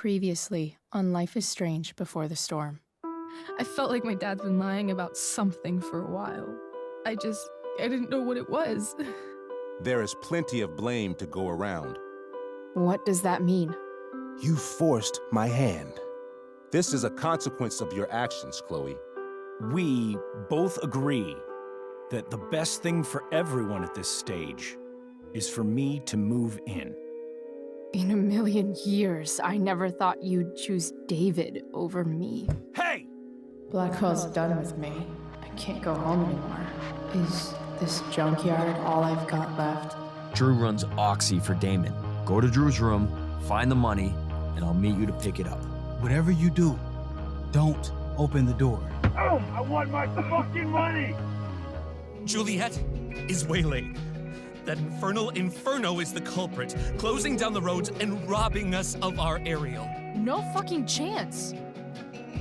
Previously on Life is Strange Before the Storm. I felt like my dad's been lying about something for a while. I didn't know what it was. There is plenty of blame to go around. What does that mean? You forced my hand. This is a consequence of your actions, Chloe. We both agree that the best thing for everyone at this stage is for me to move in. In a million years, I never thought you'd choose David over me. Hey! Blackwell's done with me. I can't go home anymore. Is this junkyard all I've got left? Drew runs Oxy for Damon. Go to Drew's room, find the money, and I'll meet you to pick it up. Whatever you do, don't open the door. Oh, I want my fucking money! Juliet is waylaid. That infernal Inferno is the culprit, closing down the roads and robbing us of our aerial. No fucking chance.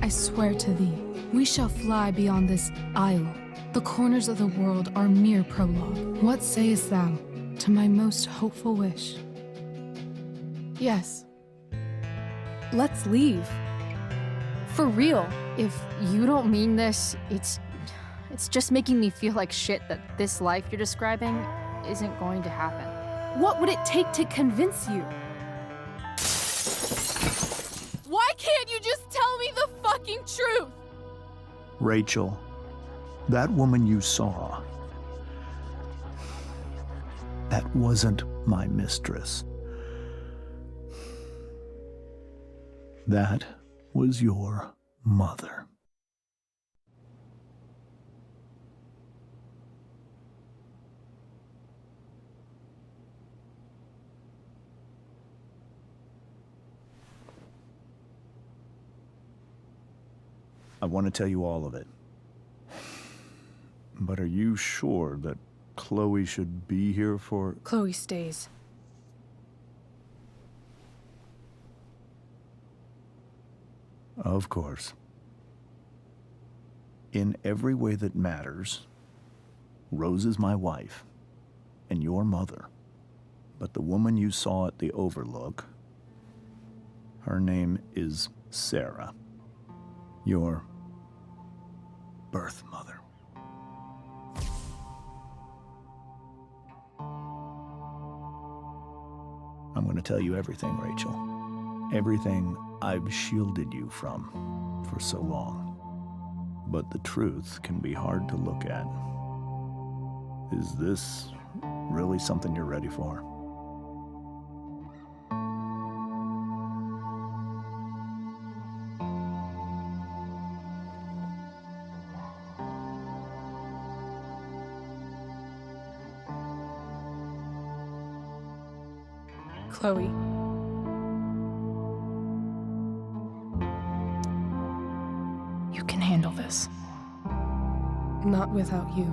I swear to thee, we shall fly beyond this isle. The corners of the world are mere prologue. What sayest thou to my most hopeful wish? Yes. Let's leave. For real. If you don't mean this, it's just making me feel like shit that this life you're describing isn't going to happen. What would it take to convince you? Why can't you just tell me the fucking truth? Rachel, that woman you saw, that wasn't my mistress. That was your mother. I want to tell you all of it. But are you sure that Chloe should be here for... Chloe stays. Of course. In every way that matters, Rose is my wife and your mother. But the woman you saw at the Overlook, her name is Sarah, your birth mother. I'm going to tell you everything, Rachel. Everything I've shielded you from for so long. But the truth can be hard to look at. Is this really something you're ready for? Chloe. You can handle this. Not without you.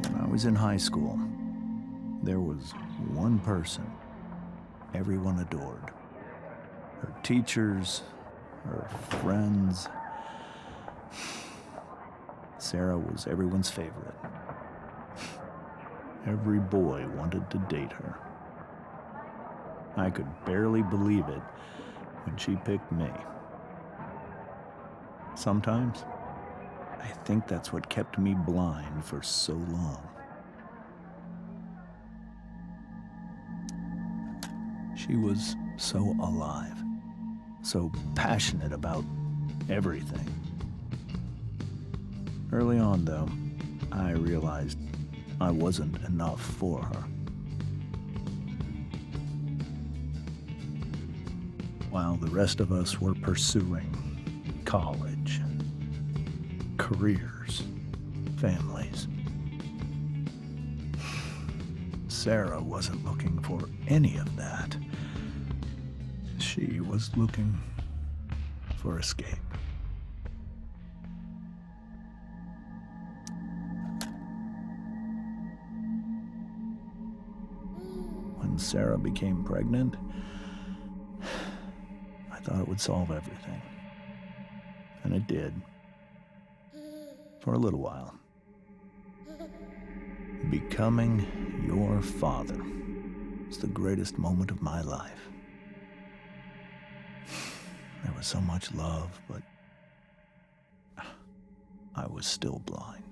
When I was in high school, there was one person everyone adored. Her teachers, her friends. Sarah was everyone's favorite. Every boy wanted to date her. I could barely believe it when she picked me. Sometimes, I think that's what kept me blind for so long. She was so alive, so passionate about everything. Early on, though, I realized I wasn't enough for her. While the rest of us were pursuing college, careers, families, Sarah wasn't looking for any of that. She was looking for escape. when Sarah became pregnant, I thought it would solve everything. And it did. For a little while. Becoming your father was the greatest moment of my life. There was so much love, but I was still blind.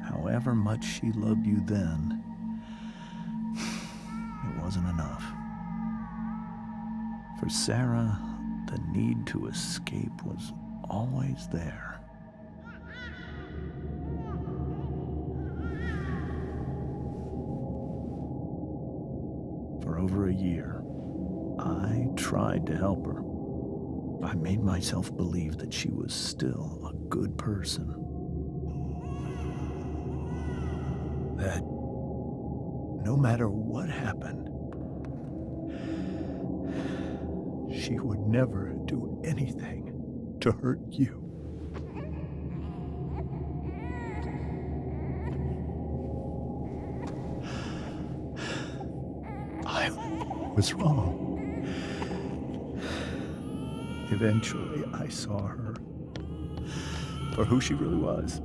However much she loved you then, it wasn't enough. For Sarah, the need to escape was always there. For over a year, I tried to help her. I made myself believe that she was still a good person. That no matter what happened, she would never do anything to hurt you. I was wrong. Eventually, I saw her for who she really was.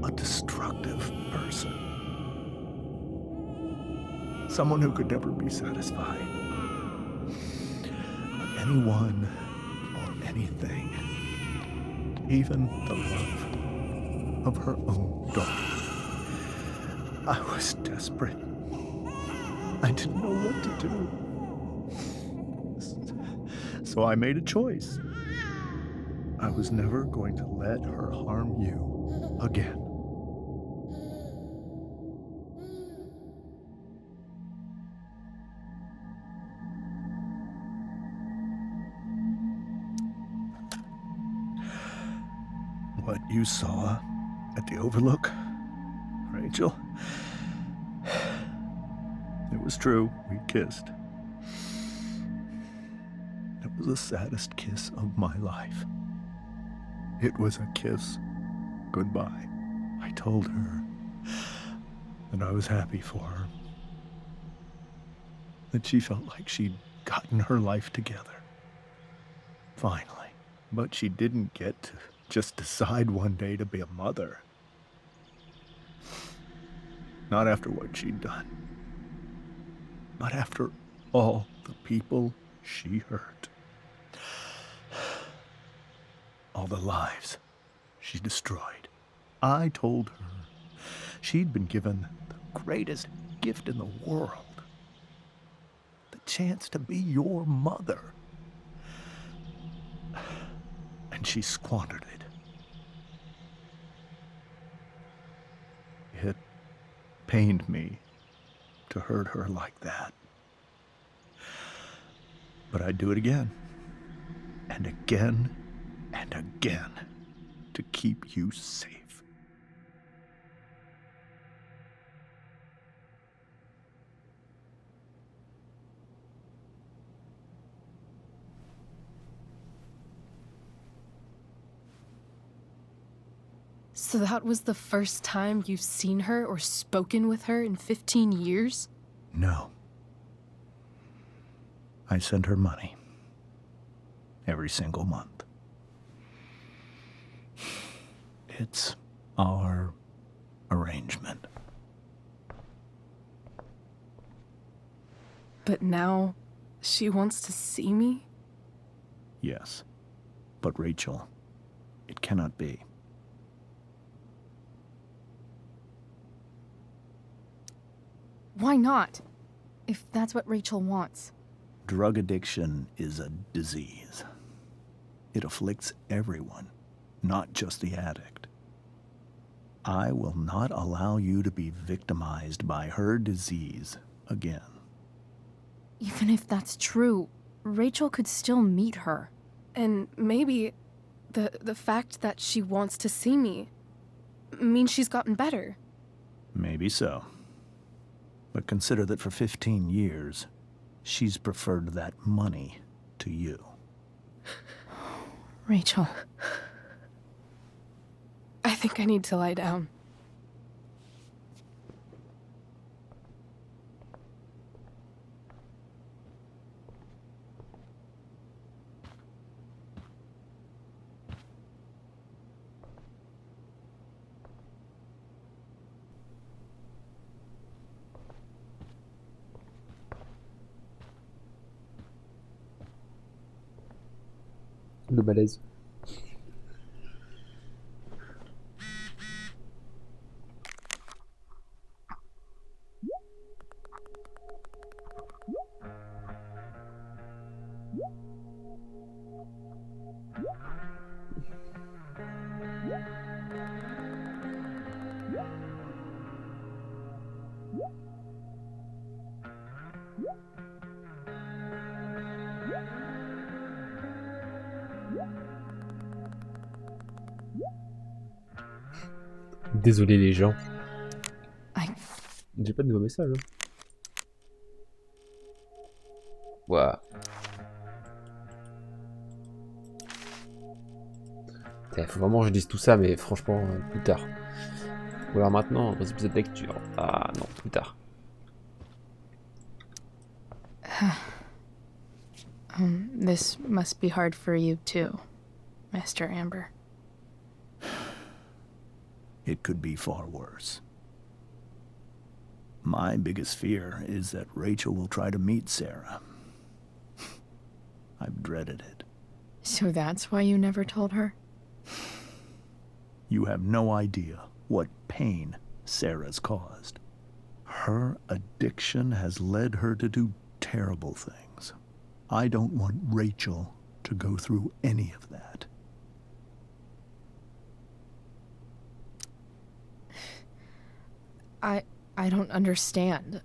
A destructive person. Someone who could never be satisfied by anyone or anything. Even the love of her own daughter. I was desperate. I didn't know what to do. So I made a choice. I was never going to let her harm you again. What you saw at the Overlook, Rachel, it was true. We kissed. It was the saddest kiss of my life. It was a kiss goodbye. I told her that I was happy for her, that she felt like she'd gotten her life together. Finally. But she didn't get to just decide one day to be a mother. Not after what she'd done. Not after all the people she hurt. All the lives she destroyed. I told her she'd been given the greatest gift in the world. The chance to be your mother. And she squandered it. It pained me to hurt her like that. But I'd do it again, and again, and again, to keep you safe. So that was the first time you've seen her or spoken with her in 15 years? No. I sent her money. Every single month. It's our arrangement. But now, she wants to see me? Yes. But Rachel, it cannot be. Why not? If that's what Rachel wants. Drug addiction is a disease. It afflicts everyone, not just the addict. I will not allow you to be victimized by her disease again. Even if that's true, Rachel could still meet her. And maybe the fact that she wants to see me means she's gotten better. Maybe so. But consider that for 15 years, she's preferred that money to you. Rachel. I think I need to lie down. Le malaise. Désolé les gens. J'ai pas de nouveaux messages. Hein. Ouah. Faut vraiment que je dise tout ça, mais franchement, plus tard. Ou alors maintenant, dans l'épisode de lecture. Ah non, plus tard. This must be hard for you too, Mr. Amber. It could be far worse. My biggest fear is that Rachel will try to meet Sarah. I've dreaded it. So that's why you never told her? You have no idea what pain Sarah's caused. Her addiction has led her to do terrible things. I don't want Rachel to go through any of that. I don't understand.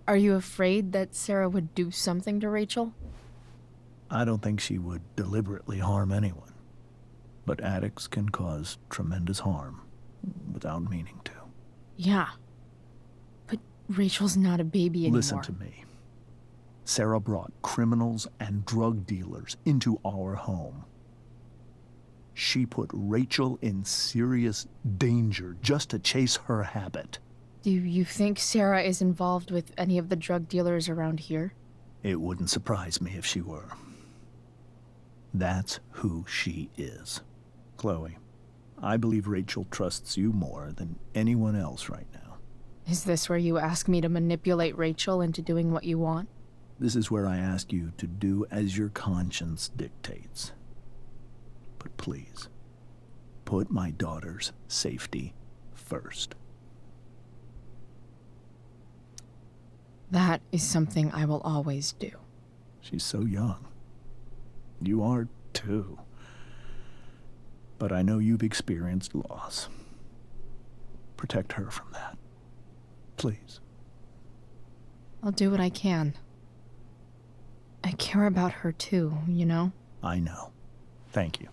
Are you afraid that Sarah would do something to Rachel? I don't think she would deliberately harm anyone. But addicts can cause tremendous harm without meaning to. Yeah. But Rachel's not a baby anymore. Listen to me. Sarah brought criminals and drug dealers into our home. She put Rachel in serious danger just to chase her habit. Do you think Sarah is involved with any of the drug dealers around here? It wouldn't surprise me if she were. That's who she is. Chloe, I believe Rachel trusts you more than anyone else right now. Is this where you ask me to manipulate Rachel into doing what you want? This is where I ask you to do as your conscience dictates. But please, put my daughter's safety first. That is something I will always do. She's so young. You are too. But I know you've experienced loss. Protect her from that. Please. I'll do what I can. I care about her too, you know? I know. Thank you.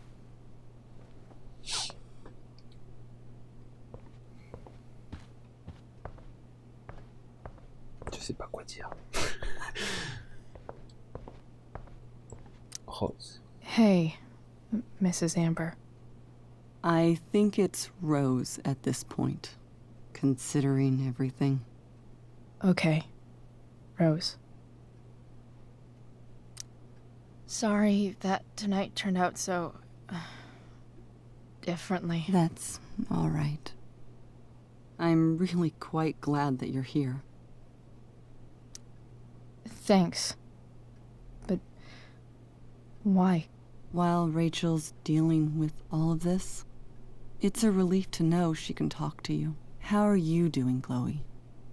Je sais pas quoi dire. Rose. Hey, Mrs. Amber. I think it's Rose at this point, considering everything. Okay. Rose. Sorry that tonight turned out so... differently. That's all right. I'm really quite glad that you're here. Thanks. But... why? While Rachel's dealing with all of this, it's a relief to know she can talk to you. How are you doing, Chloe?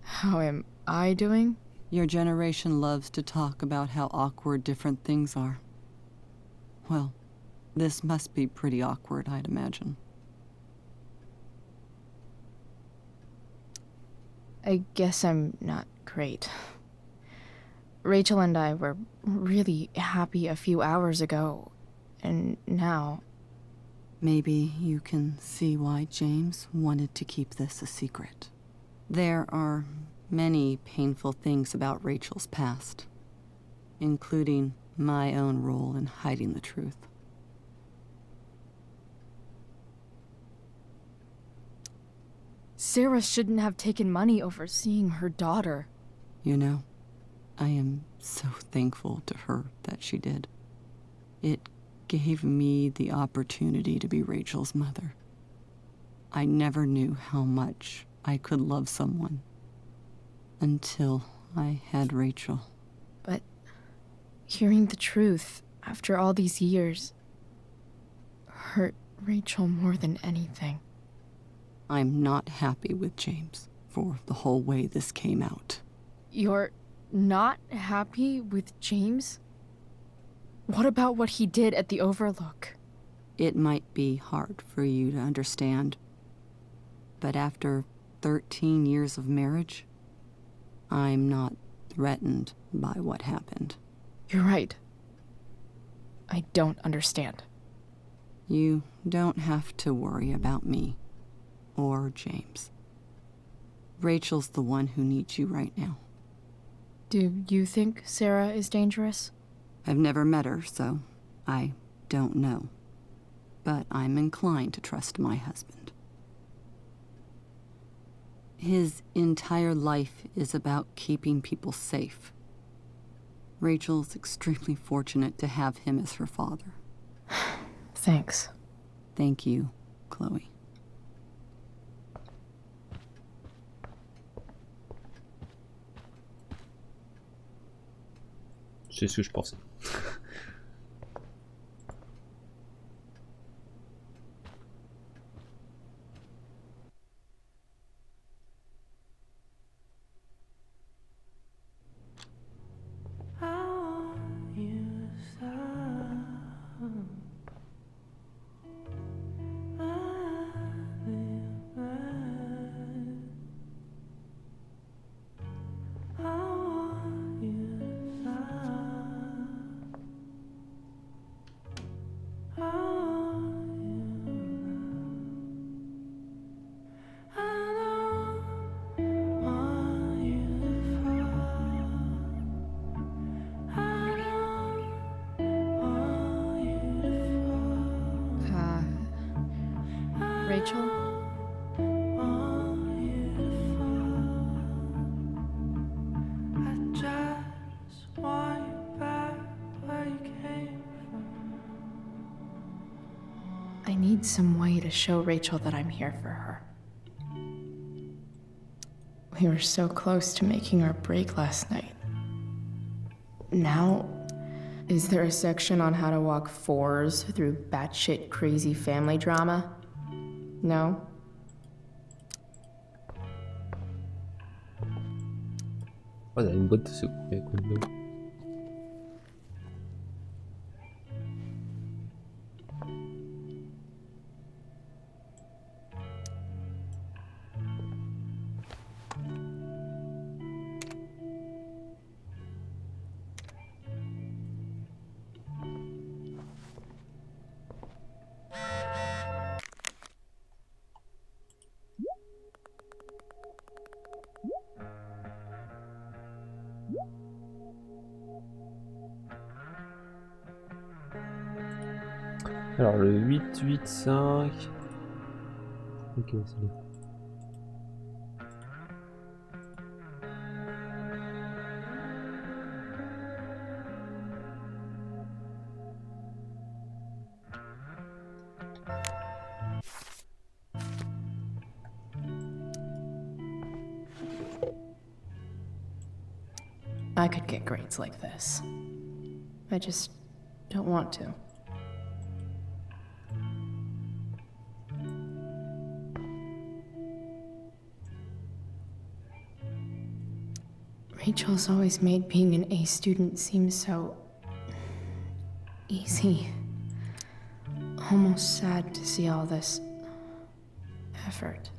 How am I doing? Your generation loves to talk about how awkward different things are. Well, this must be pretty awkward, I'd imagine. I guess I'm not great. Rachel and I were really happy a few hours ago, and now... Maybe you can see why James wanted to keep this a secret. There are many painful things about Rachel's past, including my own role in hiding the truth. Sarah shouldn't have taken money over seeing her daughter. You know, I am so thankful to her that she did. It gave me the opportunity to be Rachel's mother. I never knew how much I could love someone until I had Rachel. But hearing the truth after all these years hurt Rachel more than anything. I'm not happy with James for the whole way this came out. You're not happy with James? What about what he did at the Overlook? It might be hard for you to understand, but after 13 years of marriage, I'm not threatened by what happened. You're right. I don't understand. You don't have to worry about me or James. Rachel's the one who needs you right now. Do you think Sarah is dangerous? I've never met her, so I don't know. But I'm inclined to trust my husband. His entire life is about keeping people safe. Rachel's extremely fortunate to have him as her father. Thanks. Thank you, Chloe. C'est ce que je pensais. Rachel? I need some way to show Rachel that I'm here for her. We were so close to making our break last night. Now, is there a section on how to walk fours through batshit crazy family drama? No? Oh, il a une boîte de secours avec Windows. Alors le 885. Ok, c'est bon. I could get grades like this. I just don't want to. Rachel's always made being an A student seem so easy. Almost sad to see all this effort.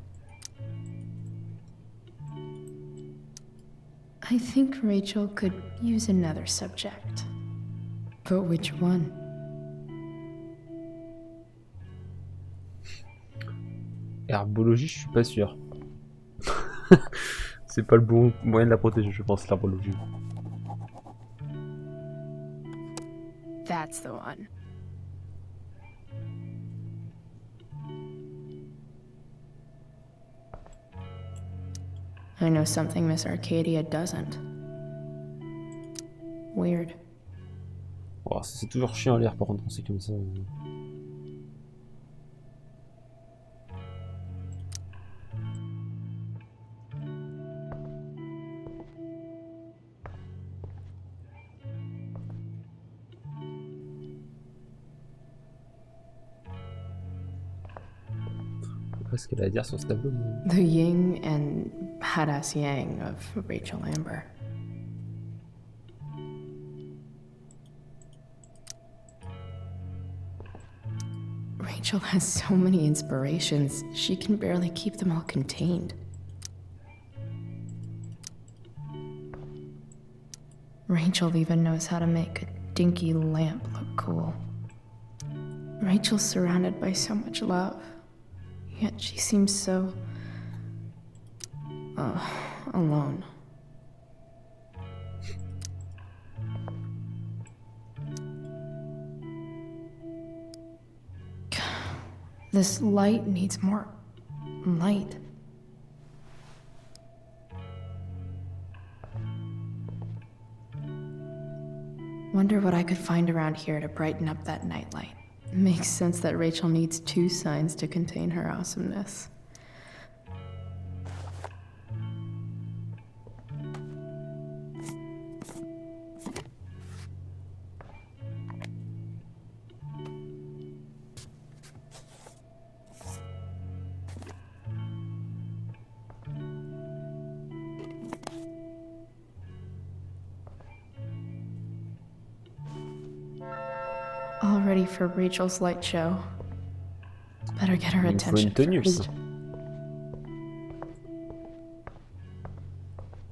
I think Rachel could use another subject. But which one? Herbologie, je suis pas sûr. C'est pas le bon moyen de la protéger, je pense, l'herbologie. That's the one. I know something Miss Arcadia doesn't. Weird. Oh, c'est toujours chiant à lire par contre quand c'est comme ça. Qu'est-ce qu'elle a à dire sur ce tableau? The yin and badass yang of Rachel Amber. Rachel has so many inspirations, she can barely keep them all contained. Rachel even knows how to make a dinky lamp look cool. Rachel's surrounded by so much love, yet she seems so... alone. This light needs more light. Wonder what I could find around here to brighten up that nightlight. Makes sense that Rachel needs 2 signs to contain her awesomeness. All ready for Rachel's light show. Better get her attention first.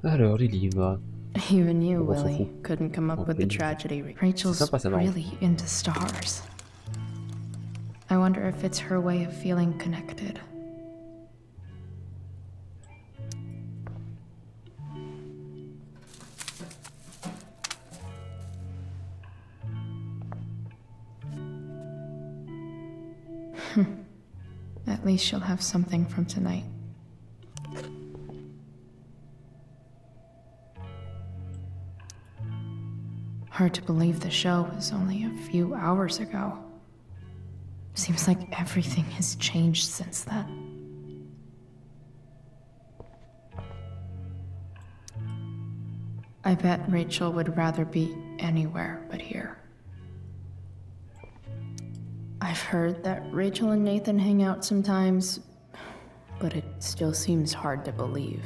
Alors, les livres. Even you, Willie, couldn't come up with the tragedy. Rachel's really into stars. I wonder if it's her way of feeling connected. At least she'll have something from tonight. Hard to believe the show was only a few hours ago. Seems like everything has changed since then. I bet Rachel would rather be anywhere but here. I've heard that Rachel and Nathan hang out sometimes, but it still seems hard to believe.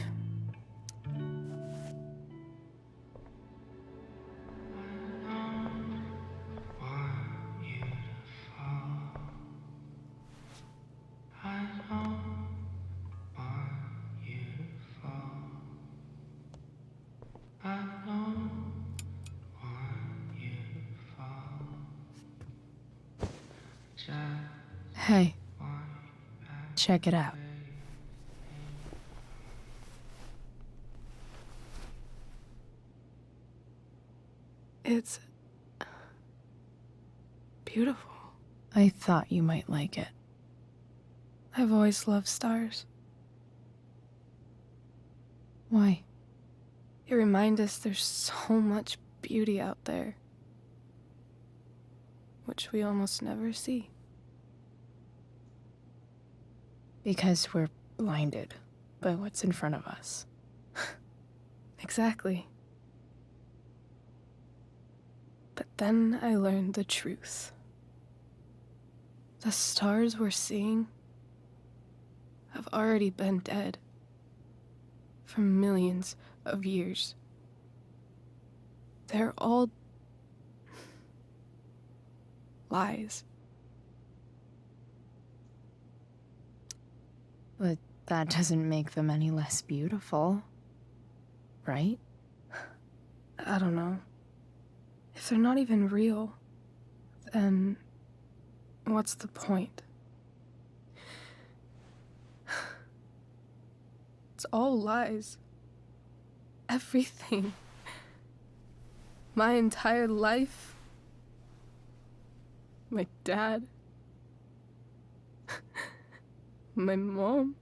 Hey, check it out. It's beautiful. I thought you might like it. I've always loved stars. Why? They remind us there's so much beauty out there, which we almost never see. Because we're blinded by what's in front of us. Exactly. But then I learned the truth. The stars we're seeing have already been dead for millions of years. They're all lies. But that doesn't make them any less beautiful, right? I don't know. If they're not even real, then what's the point? It's all lies. Everything. My entire life. My dad. My mom.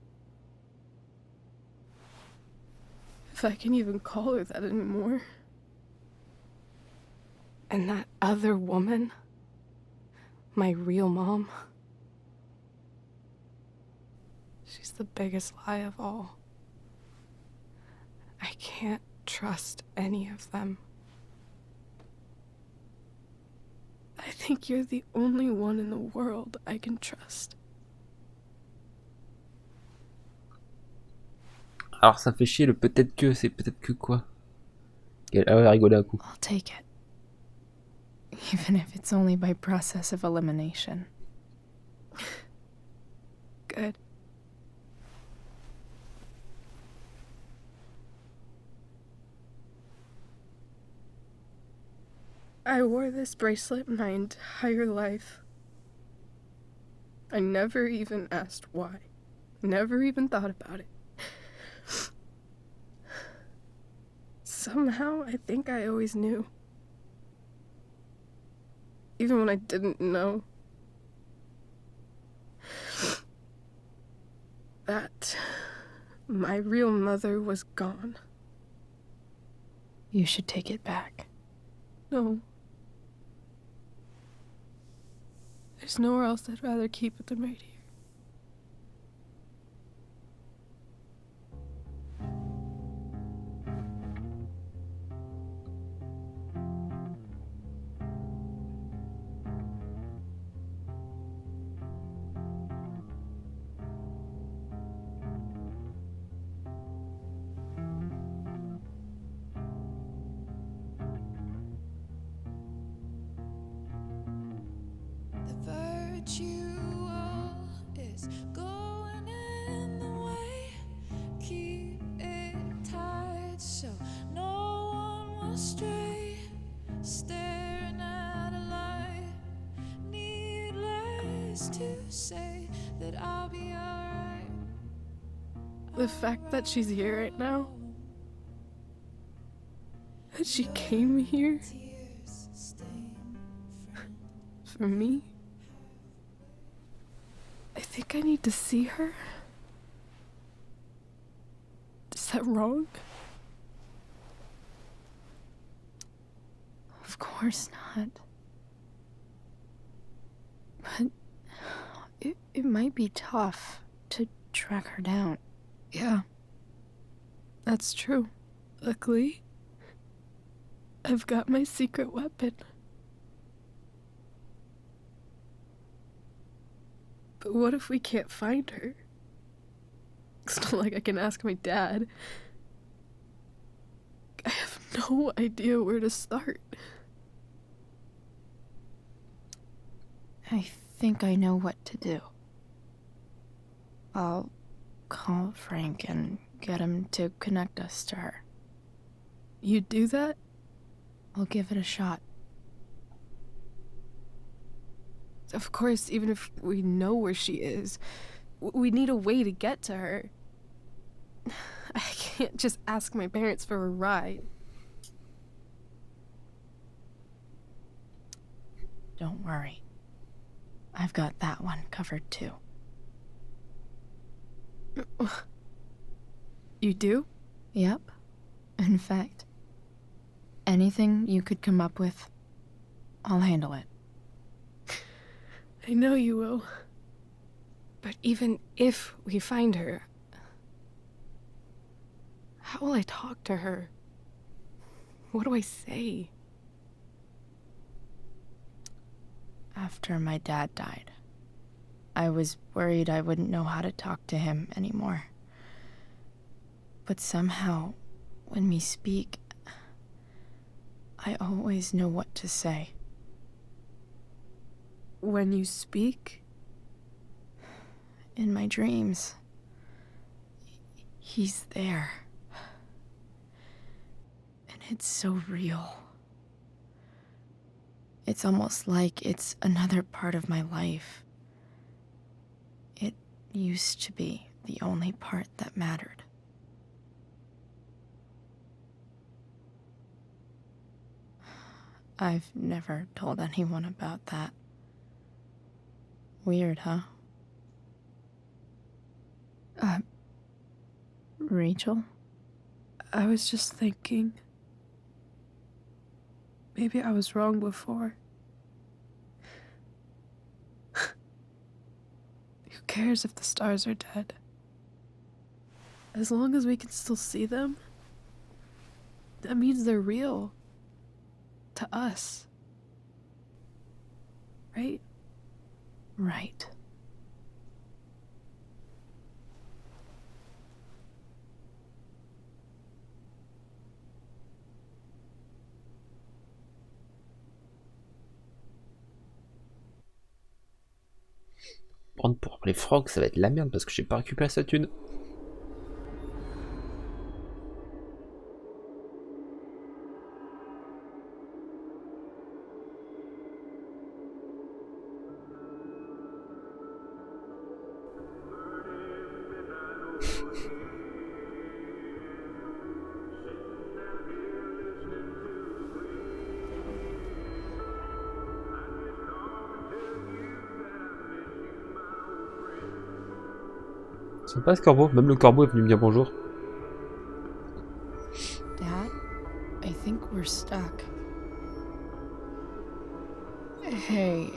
if I can even call her that anymore. And that other woman, my real mom, she's the biggest lie of all. I can't trust any of them. I think you're the only one in the world I can trust. Alors ça fait chier le peut-être que, c'est peut-être que quoi? Elle va rigoler un coup. I'll take it. Even if it's only by process of elimination. Good. I wore this bracelet my entire life. I never even asked why. Never even thought about it. Somehow, I think I always knew. Even when I didn't know. That my real mother was gone. You should take it back. No. There's nowhere else I'd rather keep it than right here. Is going in the way. Keep it tight so no one will stray. Staring at a light. Needless to say that I'll be alright. The fact that she's here right now, that she came here for me. I think I need to see her. Is that wrong? Of course not. But it might be tough to track her down. Yeah, that's true. Luckily, I've got my secret weapon. But what if we can't find her? It's not like I can ask my dad. I have no idea where to start. I think I know what to do. I'll call Frank and get him to connect us to her. You do that? I'll give it a shot. Of course, even if we know where she is, we need a way to get to her. I can't just ask my parents for a ride. Don't worry. I've got that one covered too. You do? Yep. In fact, anything you could come up with, I'll handle it. I know you will. But even if we find her, how will I talk to her? What do I say? After my dad died, I was worried I wouldn't know how to talk to him anymore. But somehow, when we speak, I always know what to say. When you speak? In my dreams. He's there. And it's so real. It's almost like it's another part of my life. It used to be the only part that mattered. I've never told anyone about that. Weird, huh? Rachel? I was just thinking. Maybe I was wrong before. Who cares if the stars are dead? As long as we can still see them, that means they're real. To us. Right? Right. Prendre pour les frogs, ça va être la merde parce que j'ai pas récupéré sa thune. Sympa ce corbeau, même le corbeau est venu me dire bonjour. Dad, I think we're stuck. Hey,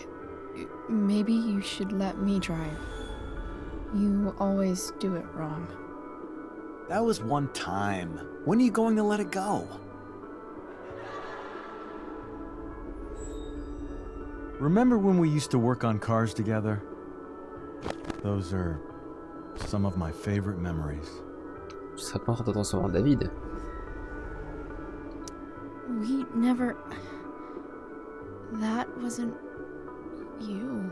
maybe you should let me drive. You always do it wrong. That was one time. When are you going to let it go? Remember when we used to work on cars together? Those are some of my favorite memories. Ce serait pas attention à David. We never... That wasn't... you.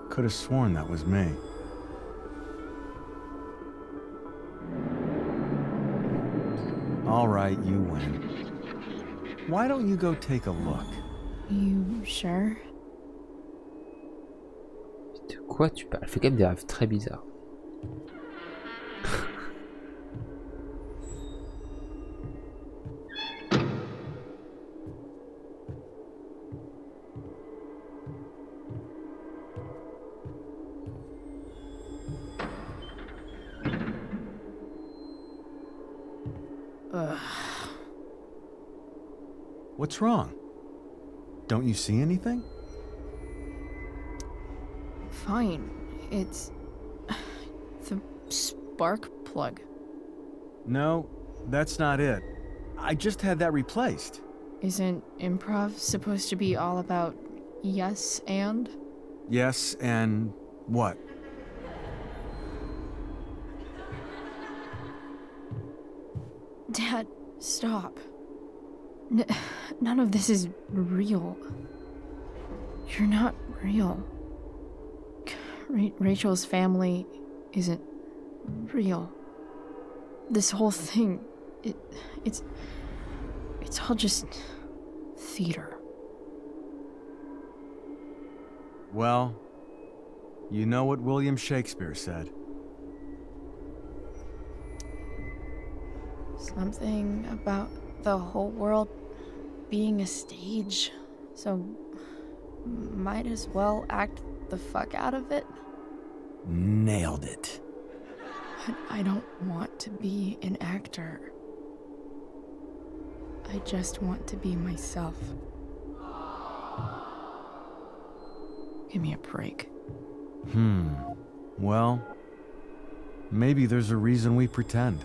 Could have sworn that was me. All right, you win. Why don't you go take a look? You sure? De quoi tu parles? Elle fait quand même des rêves très bizarres. What's wrong? Don't you see anything? Fine. It's... the spark plug. No, that's not it. I just had that replaced. Isn't improv supposed to be all about yes and? Yes, and what? Dad, stop. None of this is real. You're not real. Rachel's family isn't real. This whole thing, it's all just theater. Well, you know what William Shakespeare said. Something about the whole world being a stage, so might as well act the fuck out of it. Nailed it. But I don't want to be an actor. I just want to be myself. Give me a break. Well, maybe there's a reason we pretend.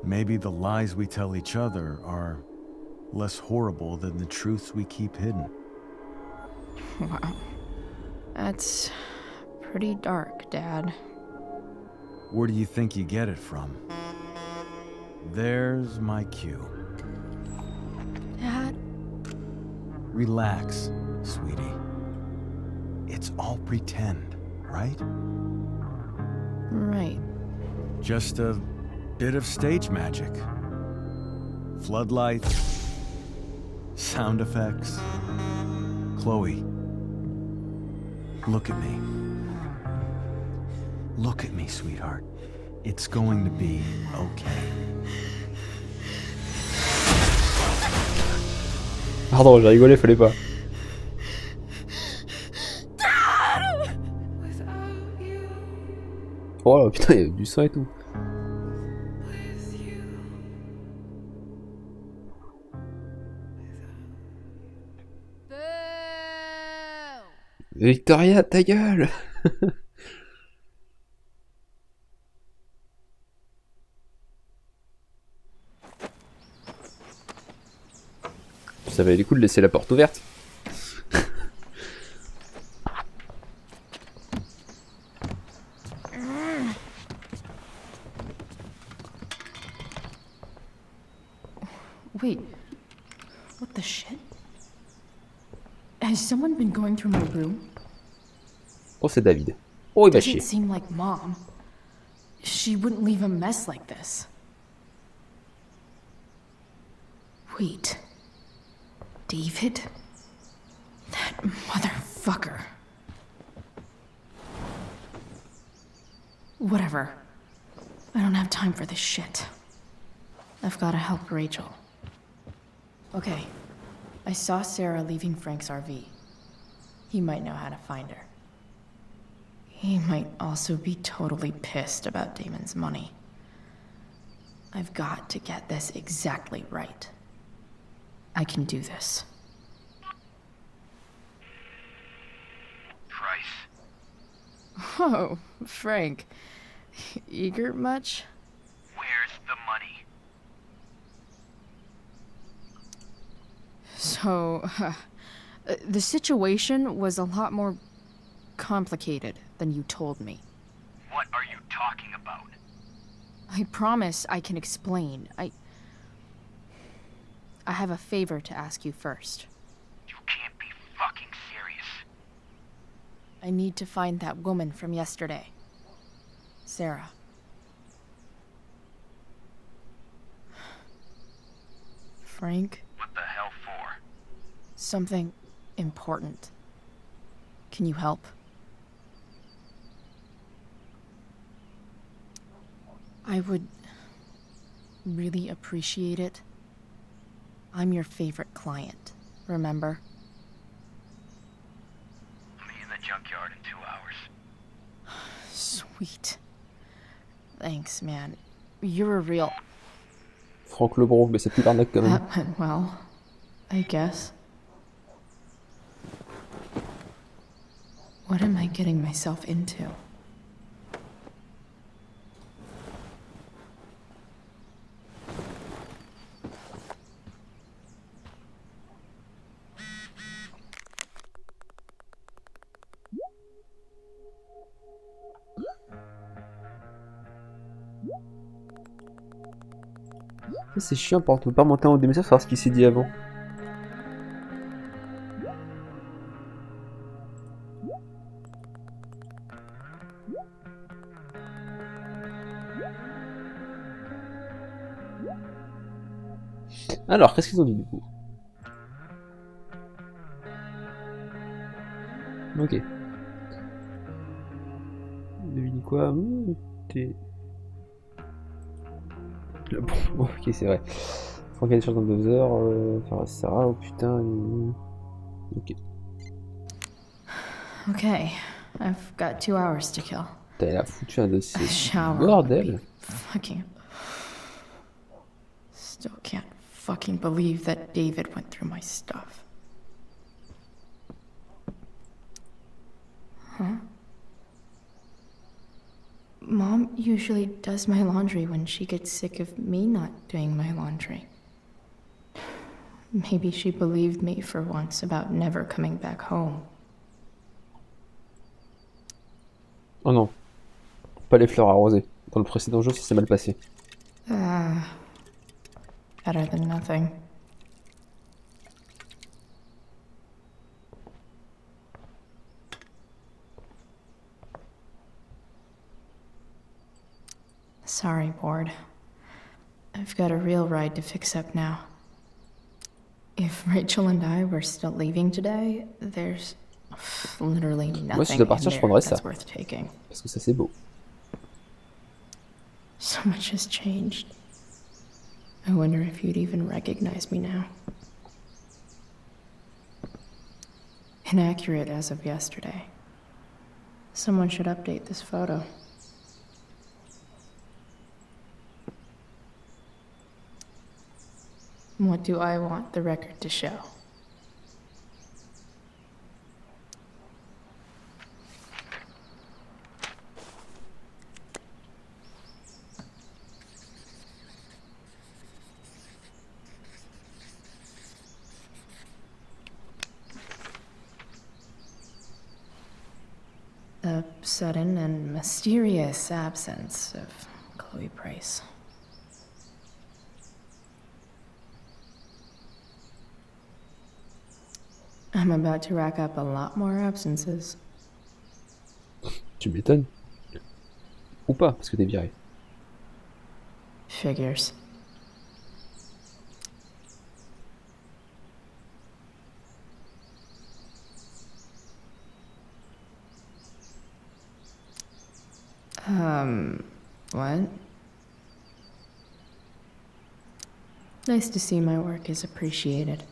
Maybe the lies we tell each other are less horrible than the truths we keep hidden. Wow. That's pretty dark, Dad. Where do you think you get it from? There's my cue. Dad? Relax, sweetie. It's all pretend, right? Right. Just a bit of stage magic. Floodlights, sound effects. Chloe, look at me. Look at me, sweetheart. It's going to be okay. Pardon, j'ai rigolé, fallait pas. Oh là, putain, il y a du sang et tout. Victoria, ta gueule. Ça valait le coup de laisser la porte ouverte. Wait. What the shit? Has someone been going through my room? Oh, c'est David. Oh, il va chier. Doesn't seem like Mom. She wouldn't leave a mess like this. Wait. David? That motherfucker. Whatever. I don't have time for this shit. I've gotta help Rachel. Okay. I saw Sarah leaving Frank's RV. He might know how to find her. He might also be totally pissed about Damon's money. I've got to get this exactly right. I can do this. Price. Oh, Frank. Eager much? Where's the money? So, the situation was a lot more complicated than you told me. What are you talking about? I promise I can explain. I have a favor to ask you first. You can't be fucking serious. I need to find that woman from yesterday. Sarah. Frank? What the hell for? Something important. Can you help? I would really appreciate it. I'm your favorite client, remember? I'll meet you in the junkyard in 2 hours. Sweet. Thanks, man. You're a real... Franck Lebron, mais c'est plus l'arnaque quand même. That went well, I guess. What am I getting myself into? C'est chiant, par contre, on peut pas monter en haut des messages pour savoir ce qu'il s'est dit avant. Alors, qu'est-ce qu'ils ont dit du coup? Ok. Devine quoi? T'es... Bon, ok, c'est vrai. Franck a des choses dans 2 heures. Faire Sarah, oh putain. Ok. Okay, I've got 2 hours to kill. T'as foutu un dossier. Shower. Bordel. Fucking. Still can't fucking believe that David went through my stuff. Huh? Mom usually does my laundry when she gets sick of me not doing my laundry. Maybe she believed me for once about never coming back home. Oh non. Pas les fleurs arrosées. Dans le précédent jeu, ça s'est mal passé. Better than nothing. Sorry, Board. I've got a real ride to fix up now. If Rachel and I were still leaving today, there's literally Moi, si je nothing dois in partir, je there prendrais ça. that's worth taking. Parce que ça, c'est beau. So much has changed. I wonder if you'd even recognize me now. Inaccurate as of yesterday. Someone should update this photo. What do I want the record to show? The sudden and mysterious absence of Chloe Price. I'm about to rack up a lot more absences. Tu m'étonnes. Ou pas, parce que t'es viré. Figures. What? Nice to see my work is appreciated.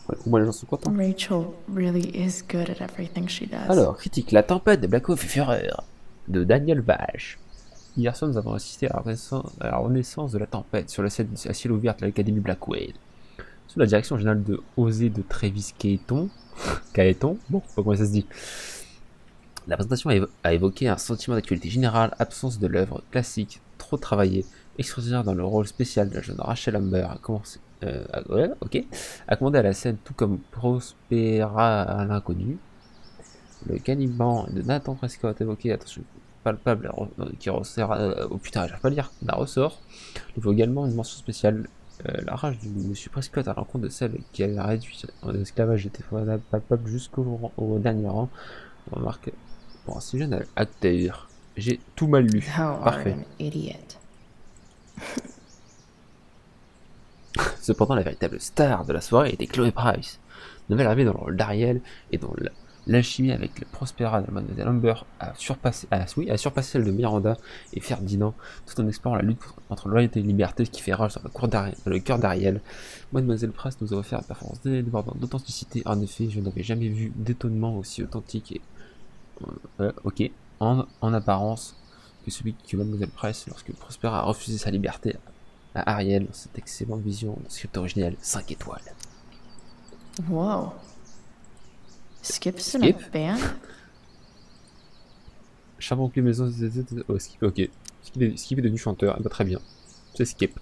Au moins les gens sont contents. Rachel really is good at everything she does. Alors, critique La tempête de Black Oak fait fureur de Daniel Vache. Hier soir, nous avons assisté à la renaissance de la tempête sur le set à ciel ouvert de l'Académie Blackwell. Sous la direction générale de Osée de Travis Caeton, bon, pas comment ça se dit. La présentation a évoqué un sentiment d'actualité générale, absence de l'œuvre classique, trop travaillée, extraordinaire dans le rôle spécial de la jeune Rachel Amber, a commandé à la scène, tout comme Prospera à l'inconnu. Le caliban de Nathan Prescott évoqué, attention, palpable, qui ressort, oh putain, j'arrive pas à lire, la ressort. Il faut également une mention spéciale. La rage de Monsieur Prescott à l'encontre de celle qui avait réduit en esclavage était palpable jusqu'au dernier rang. On remarque pour un si jeune acteur. J'ai tout mal lu. Parfait. Cependant, la véritable star de la soirée était Chloe Price. Nouvelle arrivée dans le rôle d'Ariel et dont l'alchimie avec le Prospera de Mademoiselle Amber a surpassé celle de Miranda et Ferdinand, tout en explorant la lutte entre loyauté et liberté qui fait rage dans le cœur d'Ariel. Mademoiselle Price nous a offert une performance débordante d'authenticité. En effet, je n'avais jamais vu d'étonnement aussi authentique et en apparence que celui que Mademoiselle Price lorsque Prospera a refusé sa liberté à Ariel dans cette excellente vision de script originel 5 étoiles. Wow. Skip's in a band? Charbon clé maison. Oh, Skip, ok. Skip est devenu chanteur. Ah bah, très bien. C'est Skip.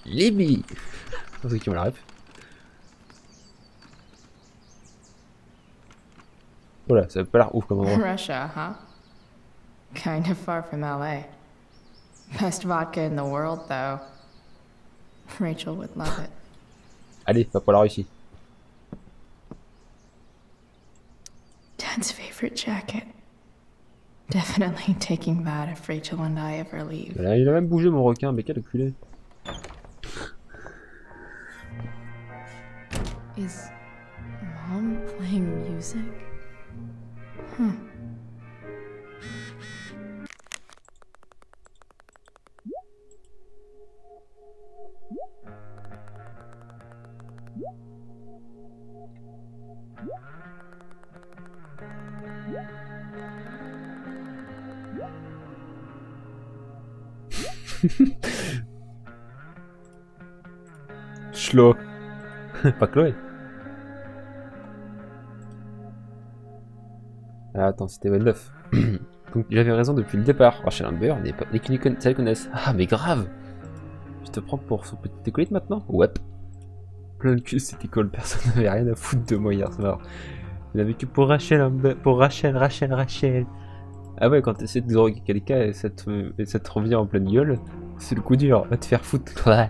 Libby. C'est qui ont la ref. Voilà, ça n'a pas l'air ouf comme endroit. Russia, huh? Kind of far from LA. Best vodka in the world, though. Rachel would love it. Allez, va pour la Russie. Dad's favorite jacket. Definitely taking that if Rachel and I ever leave. Voilà, il a même bougé mon requin, mais quel culé. Is Mom playing music? Huh. Schlo. Pas Chloé. Ah, attends, c'était Well 9. Donc j'avais raison depuis le départ. Rachel Amber n'est pas les qui celles connaissent. Ah mais grave. Je te prends pour son petit écolite maintenant? Ouais. Plein de cul cette école, personne n'avait rien à foutre de moi hier soir. Il a vécu pour Rachel Amber, pour Rachel. Ah ouais, quand t'essaies de droguer quelqu'un et ça te revient en pleine gueule, c'est le coup dur, va te faire foutre. Ouais.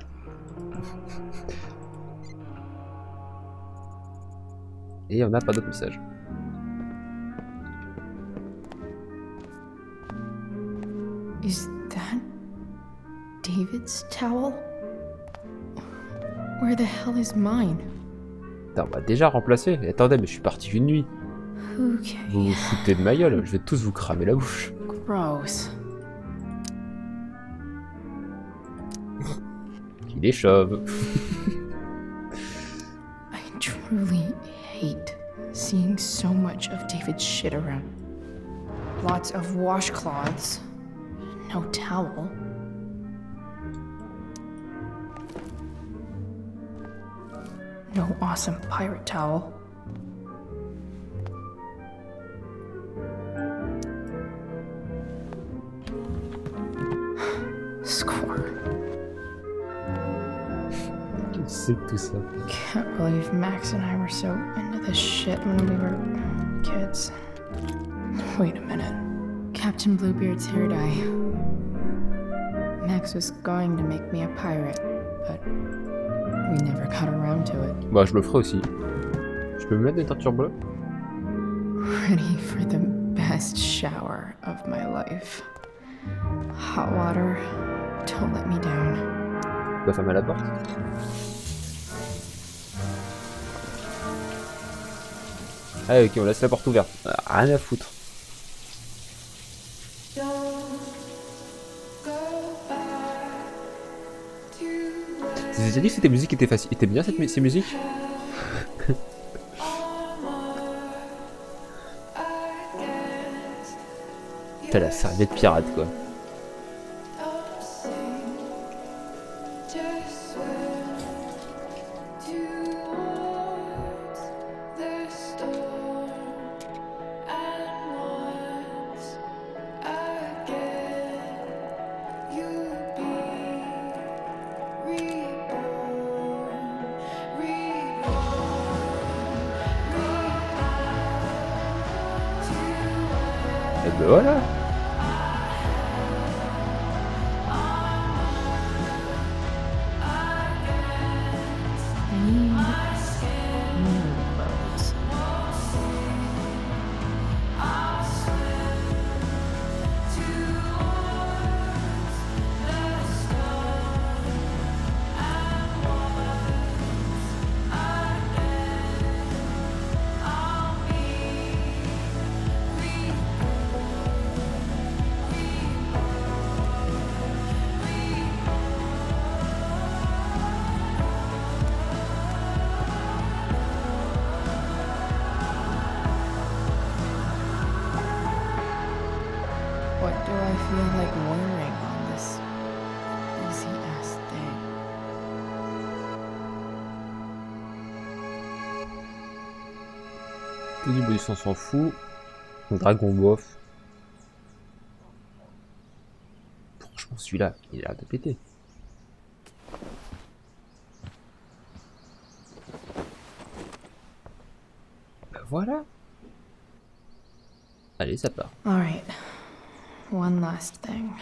Et on n'a pas d'autre message. Is that David's towel? Where the hell is mine? Putain, on m'a déjà remplacé. Et attendez, mais je suis parti une nuit. Okay. Vous vous foutez de ma gueule, je vais tous vous cramer la bouche. Gross. Il est chauve. I truly hate seeing so much of David's shit around. Lots of washcloths. No towel. No awesome pirate towel. C'est tout ça. Can't believe Max and I were so into this shit when we were kids. Wait a minute. Captain Bluebeard's hair dye. Max was going to make me a pirate, but we never got around to it. Bah, je le ferai aussi. Je peux me mettre des teintures bleues? Ready for the best shower of my life. Hot water, don't let me down. La femme à la porte. Ah ok, on laisse la porte ouverte. Rien à foutre. T'as déjà dit que cette musique était facile. Était bien ces musiques? T'as la serviette pirate quoi. Et ben voilà. What do I feel like wearing on this easy-ass day? Tout du on s'en fout. Dragon bof. Franchement, celui-là, il a l'air de péter. Ben voilà. Allez, ça part. Alright, one last thing.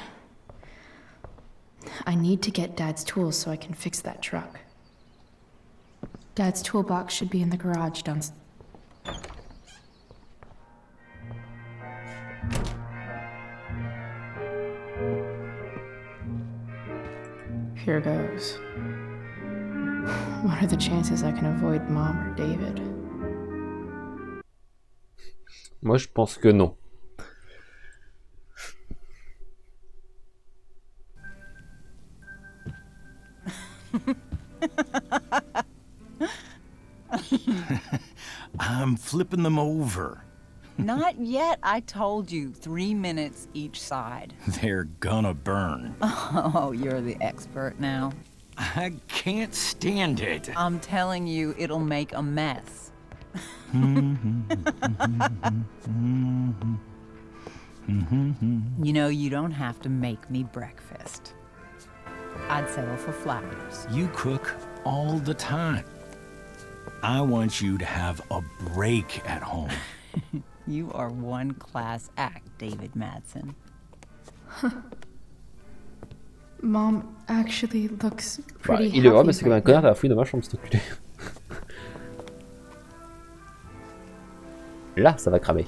I need to get Dad's tools so I can fix that truck. Dad's toolbox should be in the garage downstairs. Here goes. What are the chances I can avoid Mom or David? Moi, je pense que non. I'm flipping them over. Not yet. I told you, 3 minutes each side. They're gonna burn. Oh, you're the expert now. I can't stand it. I'm telling you, it'll make a mess. You know, you don't have to make me breakfast. I'd settle for flowers. You cook all the time. I want you to have a break at home. You are one class act, David Madsen. Mom actually looks Bah, pretty il est vrai, happy mais c'est comme un right connard now. à la fouille dans ma chambre, cet enculé. Là, ça va cramer.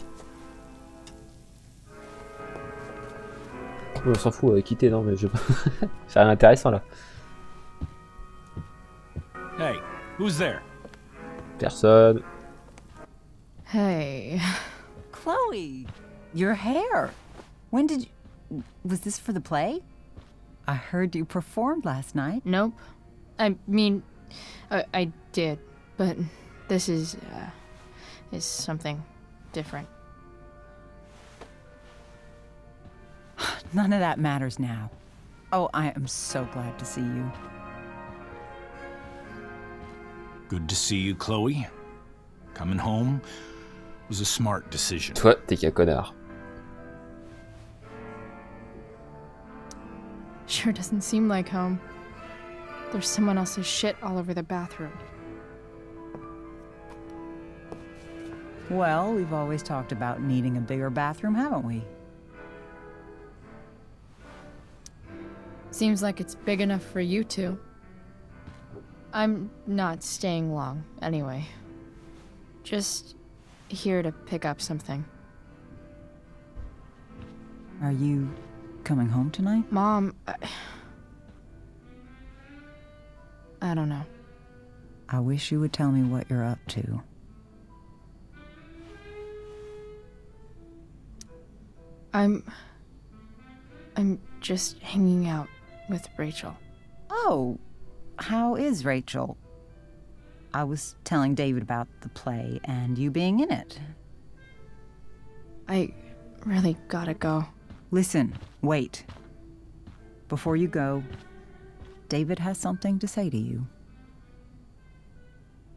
On s'en fout, quitter, non, mais je. C'est rien d'intéressant là. Hey, who's there? Personne. Hey. Chloe, your hair. When did you... Was this for the play? I heard you performed last night. Nope. I mean, I did, but this is something different. None of that matters now. Oh, I am so glad to see you. Good to see you, Chloe. Coming home was a smart decision. Toi, t'es qu'un connard. Sure doesn't seem like home. There's someone else's shit all over the bathroom. Well, we've always talked about needing a bigger bathroom, haven't we? Seems like it's big enough for you two. I'm not staying long, anyway. Just here to pick up something. Are you coming home tonight? Mom, I don't know. I wish you would tell me what you're up to. I'm just hanging out with Rachel. Oh, how is Rachel? I was telling David about the play and you being in it. I really gotta go. Listen, wait. Before you go, David has something to say to you.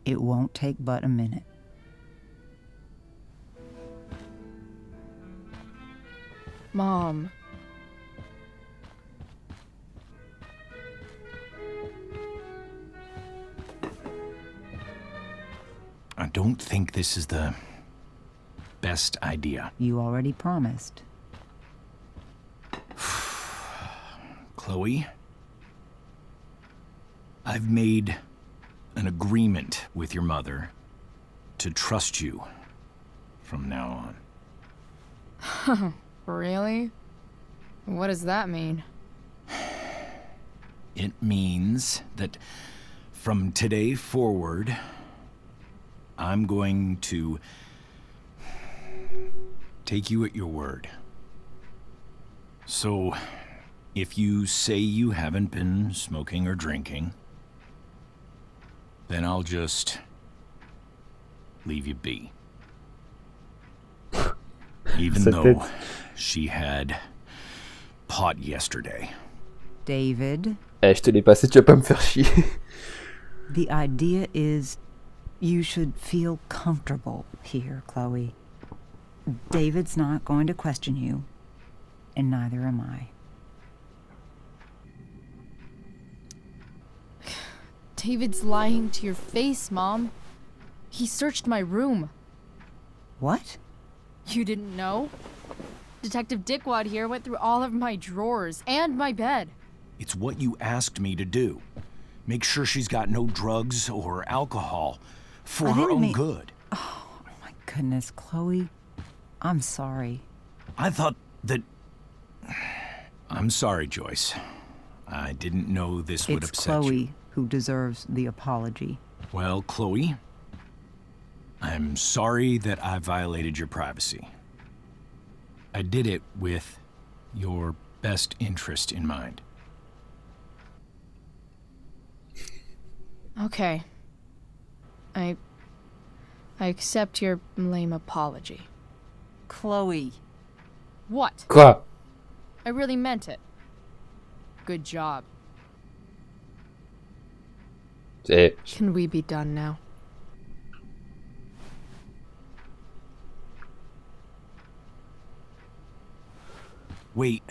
It won't take but a minute. Mom. I don't think this is the best idea. You already promised. Chloe, I've made an agreement with your mother to trust you from now on. Really? What does that mean? It means that from today forward, I'm going to take you at your word. So, if you say you haven't been smoking or drinking, then I'll just leave you be. Even though she had pot yesterday. David? Je te l'ai passé, tu vas pas me faire chier. The idea is you should feel comfortable here, Chloe. David's not going to question you, and neither am I. David's lying to your face, Mom. He searched my room. What? You didn't know? Detective Dickwad here went through all of my drawers and my bed. It's what you asked me to do. Make sure she's got no drugs or alcohol for her own good. Oh, my goodness, Chloe. I'm sorry. I thought that... I'm sorry, Joyce. I didn't know this would upset Chloe you. Who deserves the apology. Well, Chloe, I'm sorry that I violated your privacy. I did it with your best interest in mind. Okay. I accept your lame apology. Chloe. What? Quoi? I really meant it. Good job. Can we be done now? Wait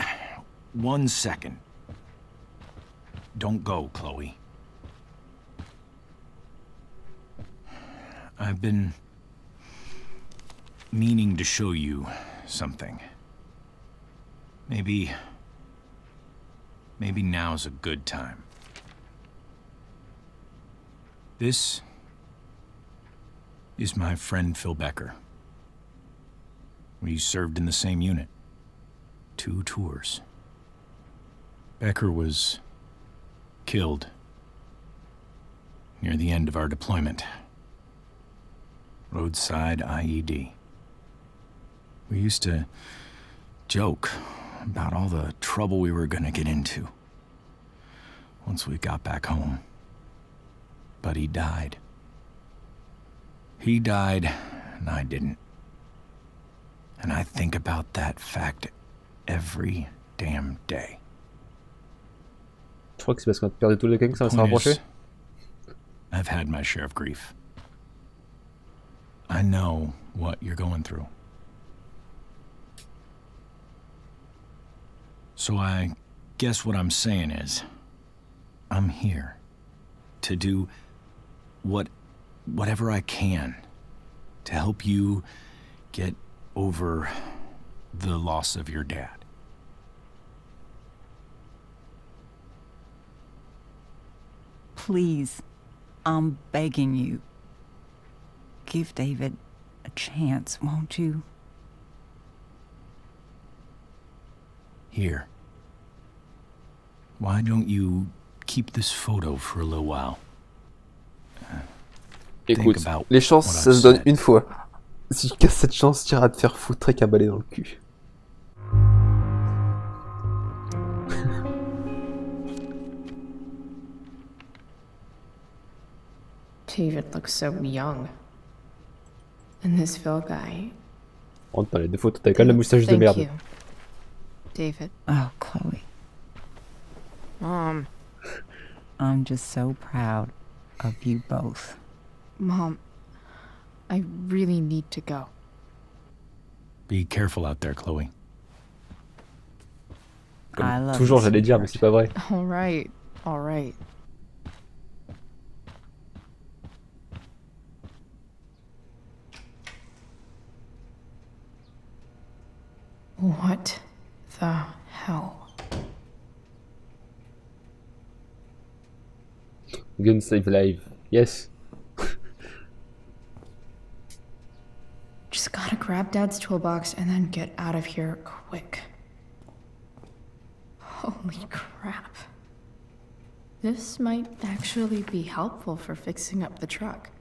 1 second. Don't go, Chloe. I've been meaning to show you something. Maybe now's a good time. This is my friend Phil Becker. We served in the same unit. 2 tours. Becker was killed near the end of our deployment. Roadside IED. We used to joke about all the trouble we were gonna get into once we got back home. But he died. He died, and I didn't. And I think about that fact every damn day. Je crois que c'est parce qu'on a perdu tous les gangs que ça va se rapprocher. I've had my share of grief. I know what you're going through. So I guess what I'm saying is, I'm here. to do whatever I can to help you get over the loss of your dad. Please, I'm begging you. Give David a chance, won't you? Here. Why don't you keep this photo for a little while? Écoute, les chances, ça se donne une fois. Si tu casses cette chance, tu iras te faire foutre avec un balai dans le cul. David looks so young. And this Phil guy. Rentre dans les deux photos, t'as quand même la moustache de merde. You, David. Oh, Chloe. Mom. I'm just so proud of you both. Mom, I really need to go. Be careful out there, Chloe. Comme toujours, j'allais dire, mais c'est pas vrai. All right, all right. What the hell? Gun save life. Yes. Just gotta grab Dad's toolbox and then get out of here quick. Holy crap. This might actually be helpful for fixing up the truck.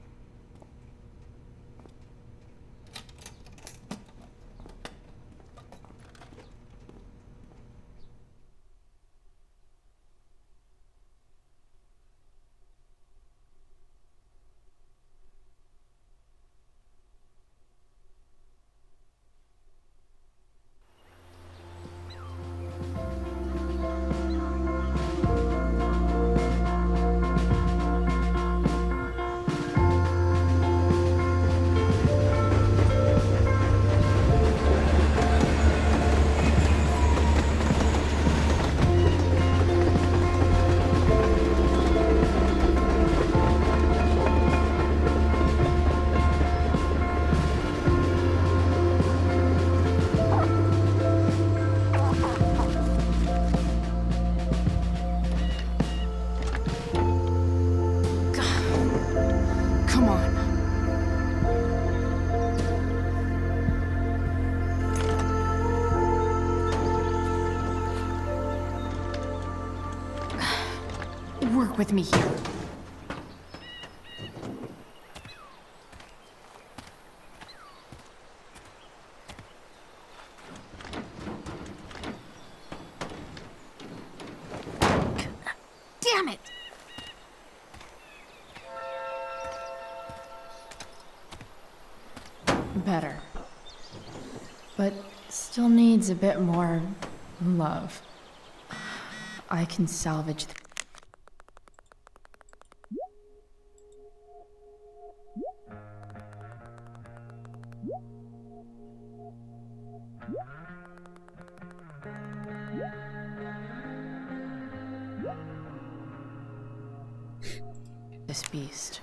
Work with me here. Damn it! Better. But still needs a bit more love. I can salvage the this beast.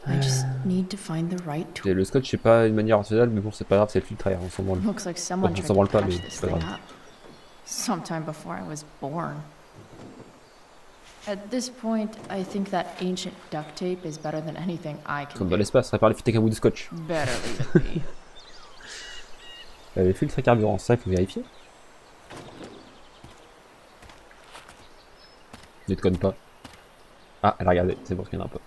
I just need to find the right tool. Et le scotch, c'est pas une manière rationnelle, mais bon, c'est pas grave, c'est le filtre à air, on s'en branle. Looks like someone On tried s'en branle to pas, patch mais this c'est pas thing grave. up. Sometime before I was born. At this point, I think that ancient duct tape is better than anything I can Comme do. dans l'espace, répare les filtres avec un bout de scotch. Better leave it be. Les filtres à carburant, ça, il faut vérifier. Ne te conne pas. Ah, elle a regardé, c'est bon, qu'il y en a un peu.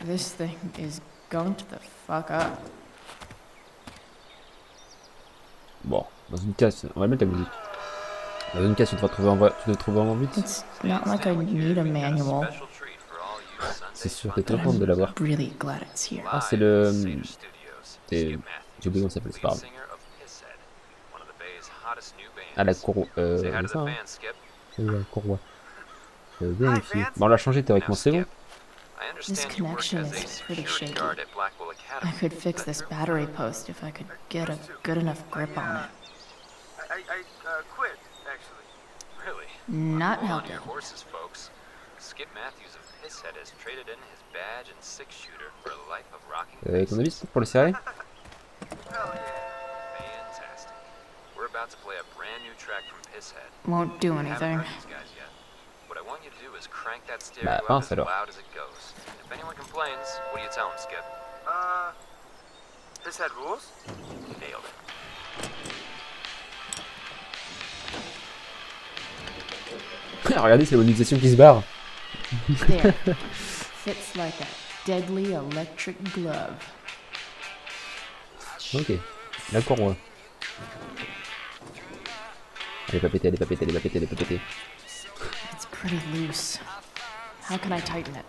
This thing is going to the fuck up. Bon, dans une caisse, on va mettre la musique. Dans une caisse, tu dois trouver vraiment vite. It's not like I need a manual. C'est sûr, t'es très contente de l'avoir. Really glad it's here. Ah, c'est le... J'ai oublié comment ça s'appelle, c'est pas grave. Ah, la courroie. C'est ça, hein. Oui, la courroie. Vérifier. Bon, on l'a changé théoriquement, c'est bon. This connection is pretty shaky. I could fix this battery post if I could get a good enough grip on it. Quit, actually. Really? Not Hold on to helping. your horses, folks. Skip Matthews of Pisshead has traded in his badge and six-shooter for a life of rocking Ton avis, c'est pour le serrer? Fantastic. We're about to play a brand new track from Pisshead. Won't do I haven't anything. heard these guys yet. What I want you to do is crank that stereo Bah, up mince as alors. loud as it goes. If anyone complains, what do you tell them, Skip? Pisshead rules? Nailed it. Regardez, c'est la monétisation qui se barre. There. Fits like a deadly electric glove. Ok, d'accord, moi. Elle est pas pétée, elle est pas pétée, elle est pas pétée, elle est pas pétée. It's pretty loose. How can I tighten it?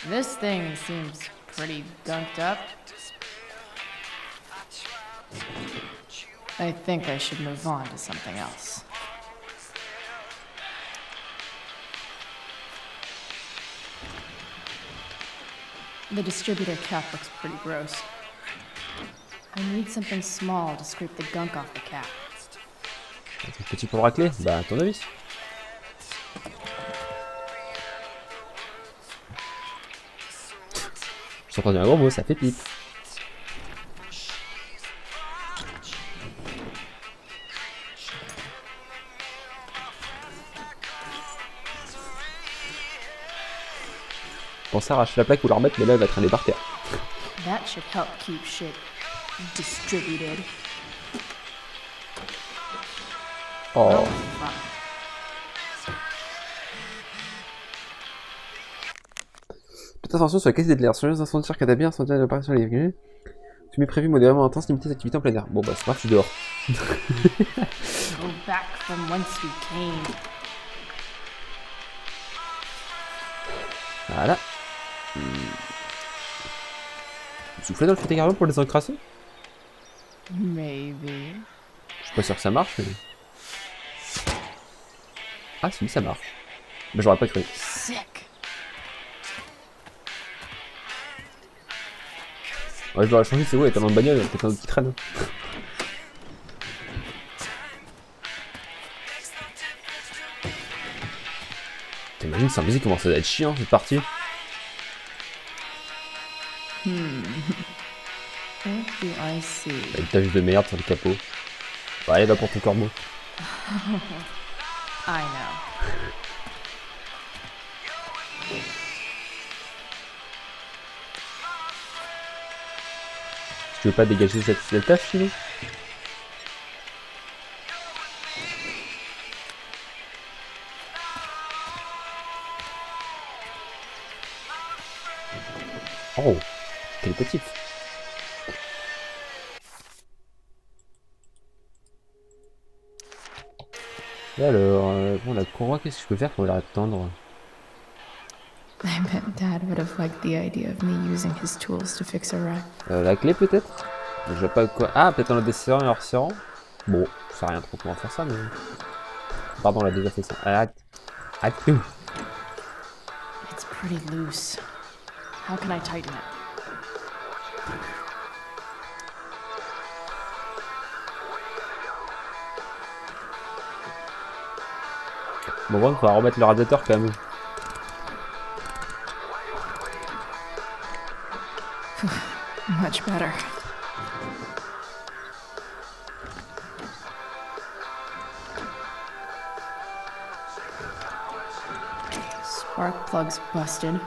This thing seems pretty gunked up. I think I should move on to something else. The distributor cap looks pretty gross. I need something small to scrape the gunk off the cap. Un truc petit pour le racler? Bah, à ton avis. J'ai entendu un gros mot, ça fait pipe. Pensez à arracher la plaque ou la remettre, mais là elle va traîner par terre. That should help keep shit distributed. Oh. Fuck. Faites attention sur la caisse d'éclair. Sur les incendiaires cadavres, incendiaires de l'apparition des véhicules. Tu mets prévu modérément intense, limiter l'activité en plein air. Bon bah c'est parti, je suis dehors. Go back from whence we came. Voilà. Souffler dans le fût à carbone pour les encrasser? Maybe. Je suis pas sûr que ça marche, mais... Ah si, ça marche. Mais j'aurais pas cru. Sick. Ouais, je dois changer, c'est où, il y a tellement de bagnoles, il y a peut-être un autre qui traîne. T'imagines, sans musique, comment ça doit être chiant cette partie. What do I see? Une tache de merde sur le capot. Bah, allez, va pour ton corbeau. I know. Tu veux pas dégager cette tâche, sinon? Oh, qualitatif. Et alors, bon, la courroie, qu'est-ce que je peux faire pour la tendre? I bet Dad would have liked the idea of me using his tools to fix a wreck. La clé, peut-être? Je vois pas quoi. Ah, peut-être en la desserrant et en resserrant? Bon, je sais rien trop comment faire ça, mais... Pardon, on l'a déjà fait ça. Arrête. Arrête. It's pretty loose. How can I tighten it? Bon, bon, il faudra remettre le radiateur quand même. Much better. Spark plugs busted.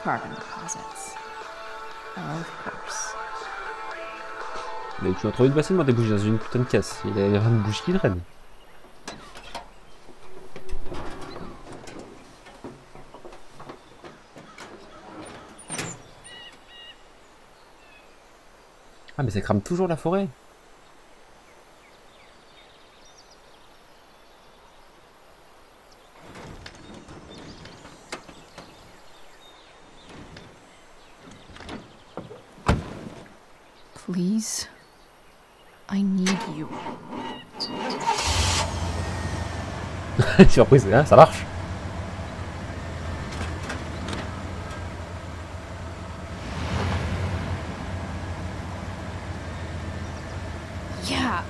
Carbon deposits. Of course. Mais tu en trouves une facilement des bougies dans une putain de caisse. Il y a une bougie qui traîne. Ah mais ça crame toujours la forêt. Please. I need you. Surprise, hein, ça marche. Yeah.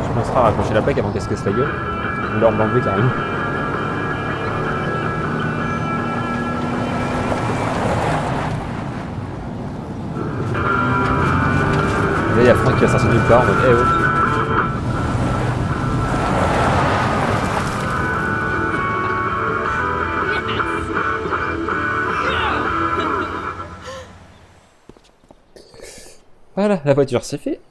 Je penserai à raccrocher la plaque avant qu'elle se casse la gueule. Ou leur l'enlever carrément. Là, il y a Frank qui va sortir nulle part en mode eh oh. Voilà, la voiture c'est fait.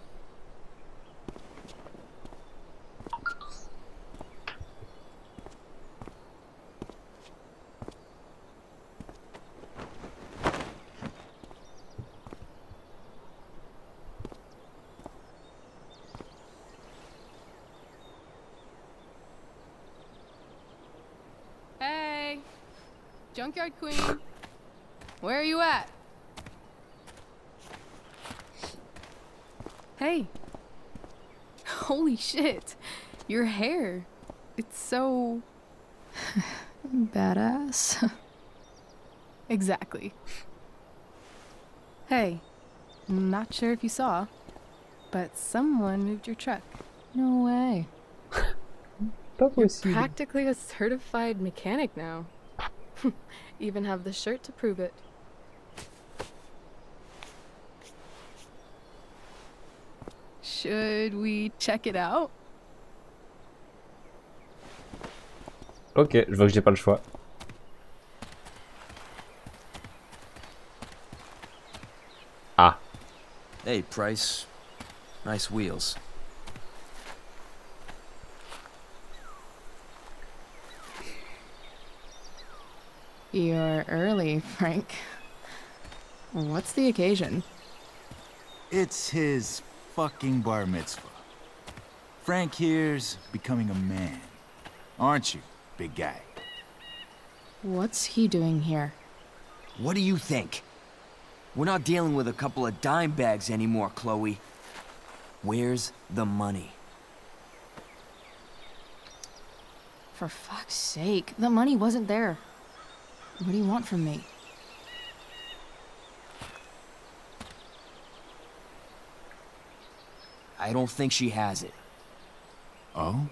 Hey, Junkyard Queen. Where are you at? Hey. Holy shit. Your hair. It's so... Badass. Exactly. Hey, not sure if you saw, but someone moved your truck. No way. You're practically a certified mechanic now. Even have the shirt to prove it. Should we check it out? Ok, je vois que j'ai pas le choix. Ah. Hey, Price. Nice wheels. You're early, Frank. What's the occasion? It's his fucking bar mitzvah. Frank here's becoming a man. Aren't you, big guy? What's he doing here? What do you think? We're not dealing with a couple of dime bags anymore, Chloe. Where's the money? For fuck's sake, the money wasn't there. What do you want from me? I don't think she has it. Oh?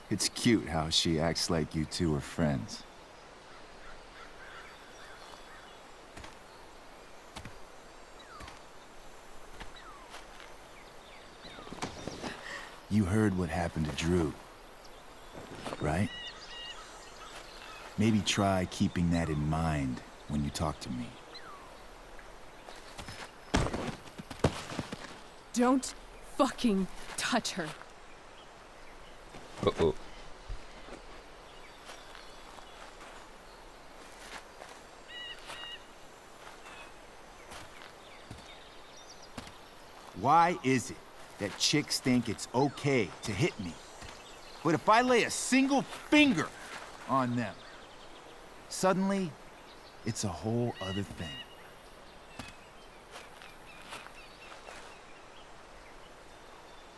It's cute how she acts like you two are friends. You heard what happened to Drew, right? Maybe try keeping that in mind when you talk to me. Don't fucking touch her. Uh-oh. Why is it that chicks think it's okay to hit me? But if I lay a single finger on them, suddenly, it's a whole other thing.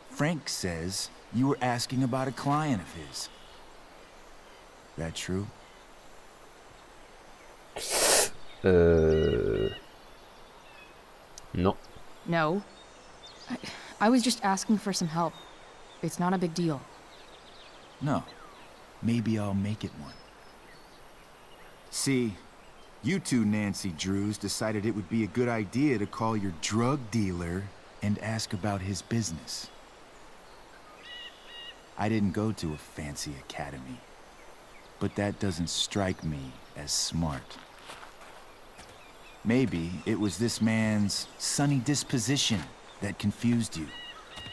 Frank says you were asking about a client of his. That true? Non. No. I was just asking for some help. It's not a big deal. No. Maybe I'll make it one. See, you two Nancy Drews decided it would be a good idea to call your drug dealer and ask about his business. I didn't go to a fancy academy, but that doesn't strike me as smart. Maybe it was this man's sunny disposition that confused you,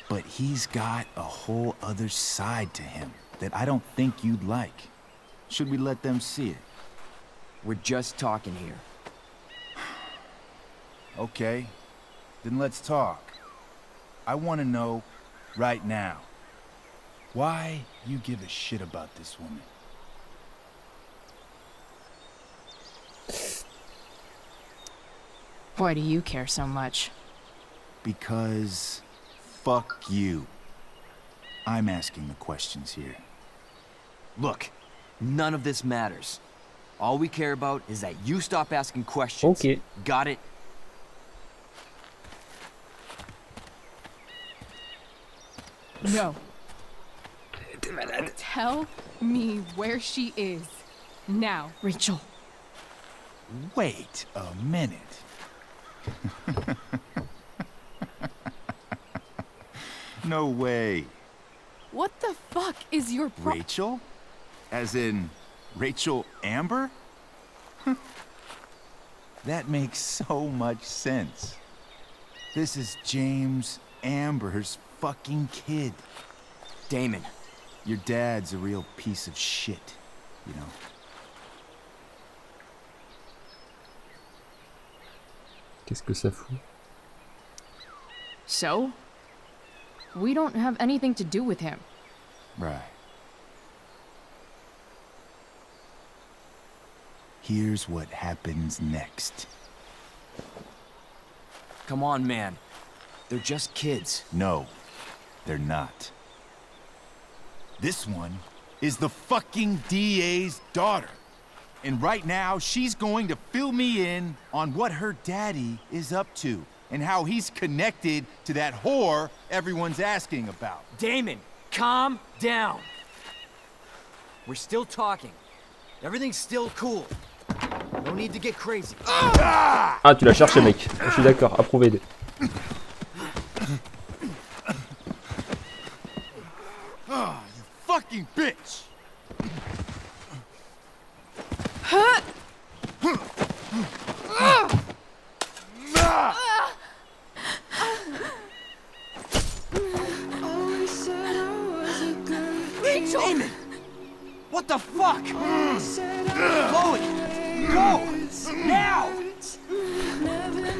but he's got a whole other side to him that I don't think you'd like. Should we let them see it? We're just talking here. Okay, then let's talk. I want to know right now why you give a shit about this woman. Why do you care so much? Because fuck you. I'm asking the questions here. Look, none of this matters. All we care about is that you stop asking questions. Ok. Got it? No. Tell me where she is. Now. Rachel. Wait a minute. No way. What the fuck is your Rachel? As in Rachel Amber? That makes so much sense. This is James Amber's fucking kid. Damon. Your dad's a real piece of shit, you know. Qu'est-ce que ça fout? So? We don't have anything to do with him. Right. Here's what happens next. Come on, man. They're just kids. No, they're not. This one is the fucking DA's daughter. And right now, she's going to fill me in on what her daddy is up to and how he's connected to that whore everyone's asking about. Damon, calm down. We're still talking. Everything's still cool. No need to get crazy. Ah, tu l'as cherché, mec. Je suis d'accord, approuvé. Ah, you fucking bitch! Rachel! Damon! What the fuck? Chloe! Go! Now!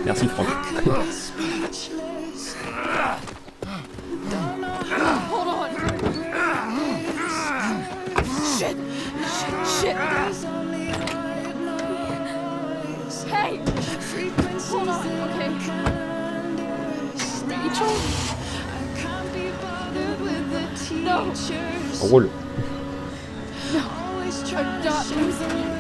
Merci, Franck. Hold on! Shit! Shit! Hey! Hold on, okay? Rachel? No! Roule. No! I'm not losing